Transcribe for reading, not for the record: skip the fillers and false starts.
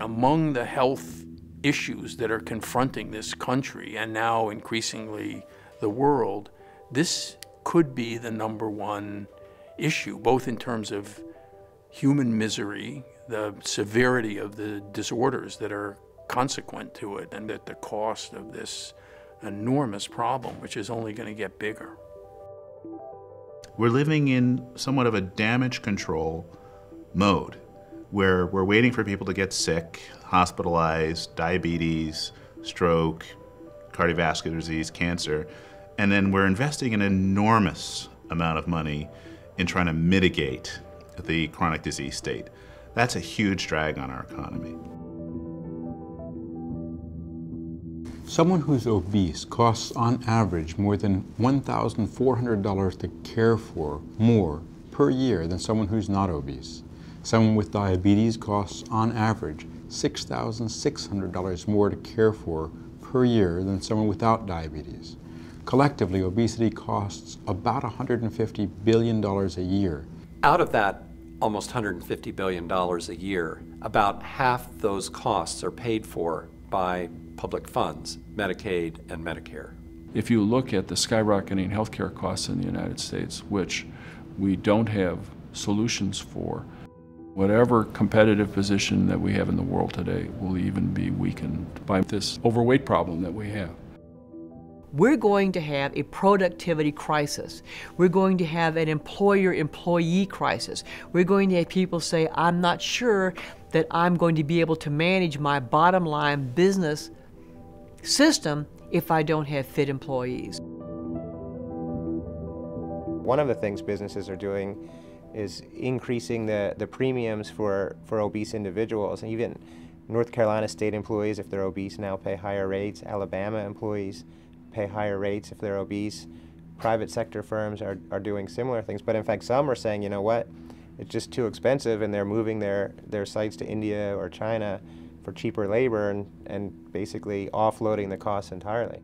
Among the health issues that are confronting this country and now increasingly the world, this could be the #1 issue, both in terms of human misery, the severity of the disorders that are consequent to it, and at the cost of this enormous problem, which is only going to get bigger. We're living in somewhat of a damage control mode, where we're waiting for people to get sick, hospitalized, diabetes, stroke, cardiovascular disease, cancer, and then we're investing an enormous amount of money in trying to mitigate the chronic disease state. That's a huge drag on our economy. Someone who's obese costs on average more than $1,400 to care for more per year than someone who's not obese. Someone with diabetes costs on average $6,600 more to care for per year than someone without diabetes. Collectively, obesity costs about $150 billion a year. Out of that almost $150 billion a year, about half those costs are paid for by public funds, Medicaid and Medicare. If you look at the skyrocketing healthcare costs in the United States, which we don't have solutions for, whatever competitive position that we have in the world today will even be weakened by this overweight problem that we have. We're going to have a productivity crisis. We're going to have an employer-employee crisis. We're going to have people say, I'm not sure that I'm going to be able to manage my bottom line business system if I don't have fit employees. One of the things businesses are doing is increasing the premiums for obese individuals. And even North Carolina state employees, if they're obese, now pay higher rates. Alabama employees pay higher rates if they're obese. Private sector firms are doing similar things. But in fact, some are saying, you know what, it's just too expensive, and they're moving their sites to India or China for cheaper labor and basically offloading the costs entirely.